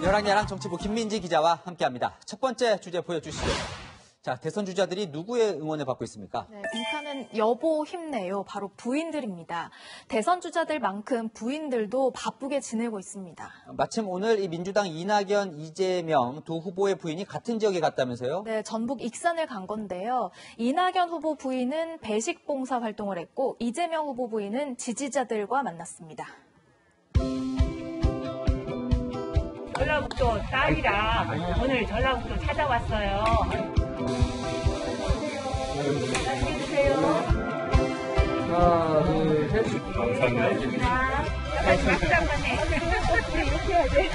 여랑야랑 정치부 김민지 기자와 함께합니다. 첫 번째 주제 보여주시죠. 자, 대선 주자들이 누구의 응원을 받고 있습니까? 네, 빙판은 여보 힘내요. 바로 부인들입니다. 대선 주자들만큼 부인들도 바쁘게 지내고 있습니다. 마침 오늘 이 민주당 이낙연, 이재명 두 후보의 부인이 같은 지역에 갔다면서요? 네, 전북 익산을 간 건데요. 이낙연 후보 부인은 배식 봉사 활동을 했고 이재명 후보 부인은 지지자들과 만났습니다. 전라북도 딸이랑 오늘 전라북도 찾아왔어요. 안녕하세요. 하나, 둘, 셋. 감사합니다. 잠깐만요. 이렇게 해야 돼.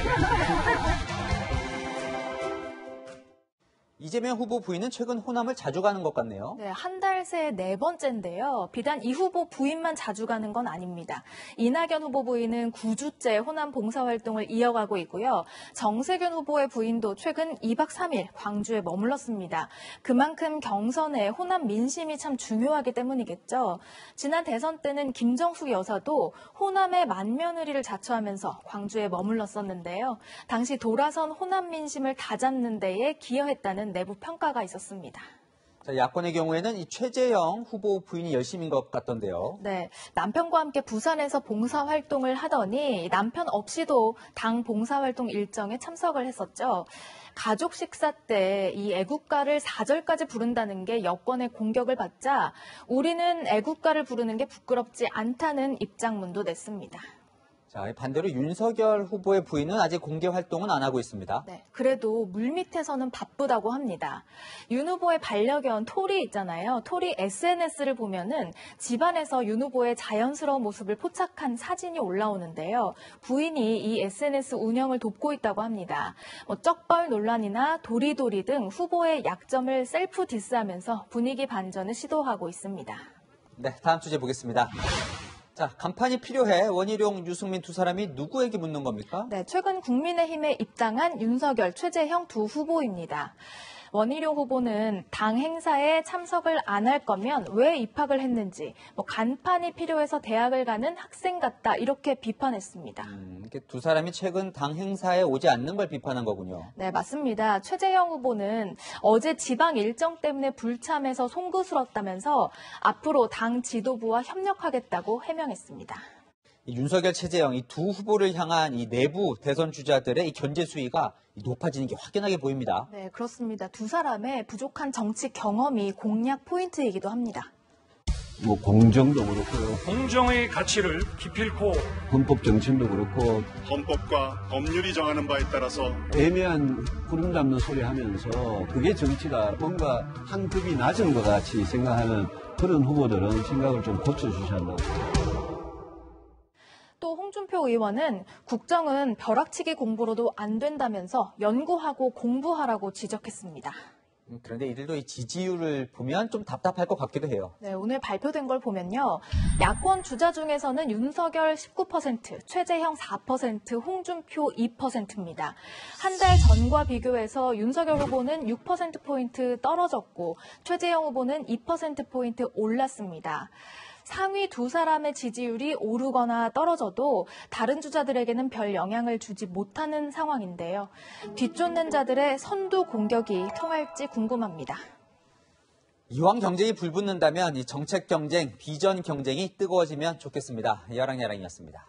이재명 후보 부인은 최근 호남을 자주 가는 것 같네요. 네, 한 달 새 네 번째인데요. 비단 이 후보 부인만 자주 가는 건 아닙니다. 이낙연 후보 부인은 9주째 호남 봉사활동을 이어가고 있고요. 정세균 후보의 부인도 최근 2박 3일 광주에 머물렀습니다. 그만큼 경선에 호남 민심이 참 중요하기 때문이겠죠. 지난 대선 때는 김정숙 여사도 호남의 맏며느리를 자처하면서 광주에 머물렀었는데요. 당시 돌아선 호남 민심을 다잡는 데에 기여했다는 내부 평가가 있었습니다. 자, 야권의 경우에는 이 최재형 후보 부인이 열심인 것 같던데요. 네, 남편과 함께 부산에서 봉사활동을 하더니 남편 없이도 당 봉사활동 일정에 참석을 했었죠. 가족 식사 때 이 애국가를 4절까지 부른다는 게 여권의 공격을 받자 우리는 애국가를 부르는 게 부끄럽지 않다는 입장문도 냈습니다. 자, 반대로 윤석열 후보의 부인은 아직 공개 활동은 안 하고 있습니다. 네, 그래도 물밑에서는 바쁘다고 합니다. 윤 후보의 반려견 토리 있잖아요. 토리 SNS를 보면은 집안에서 윤 후보의 자연스러운 모습을 포착한 사진이 올라오는데요. 부인이 이 SNS 운영을 돕고 있다고 합니다. 쩍벌 논란이나 도리도리 등 후보의 약점을 셀프 디스하면서 분위기 반전을 시도하고 있습니다. 네, 다음 주제 보겠습니다. 자, 간판이 필요해. 원희룡, 유승민 두 사람이 누구에게 묻는 겁니까? 네, 최근 국민의힘에 입당한 윤석열, 최재형 두 후보입니다. 원희룡 후보는 당 행사에 참석을 안 할 거면 왜 입학을 했는지, 간판이 필요해서 대학을 가는 학생 같다 이렇게 비판했습니다. 두 사람이 최근 당 행사에 오지 않는 걸 비판한 거군요. 네, 맞습니다. 최재형 후보는 어제 지방 일정 때문에 불참해서 송구스럽다면서 앞으로 당 지도부와 협력하겠다고 해명했습니다. 윤석열, 최재형 이 두 후보를 향한 이 내부 대선 주자들의 이 견제 수위가 높아지는 게 확연하게 보입니다. 네, 그렇습니다. 두 사람의 부족한 정치 경험이 공략 포인트이기도 합니다. 공정도 그렇고요. 공정의 가치를 기필코 헌법 정신도 그렇고 헌법과 법률이 정하는 바에 따라서 애매한 구름 잡는 소리 하면서 그게 정치가 뭔가 한 급이 낮은 것 같이 생각하는 그런 후보들은 생각을 좀 고쳐주셔야 한다고. 또 홍준표 의원은 국정은 벼락치기 공부로도 안 된다면서 연구하고 공부하라고 지적했습니다. 그런데 이들도 이 지지율을 보면 좀 답답할 것 같기도 해요. 네, 오늘 발표된 걸 보면요. 야권 주자 중에서는 윤석열 19%, 최재형 4%, 홍준표 2%입니다. 한 달 전과 비교해서 윤석열 후보는 6%포인트 떨어졌고 최재형 후보는 2%포인트 올랐습니다. 상위 두 사람의 지지율이 오르거나 떨어져도 다른 주자들에게는 별 영향을 주지 못하는 상황인데요. 뒤쫓는 자들의 선두 공격이 통할지 궁금합니다. 이왕 경쟁이 불붙는다면 이 정책 경쟁, 비전 경쟁이 뜨거워지면 좋겠습니다. 여랑야랑이었습니다.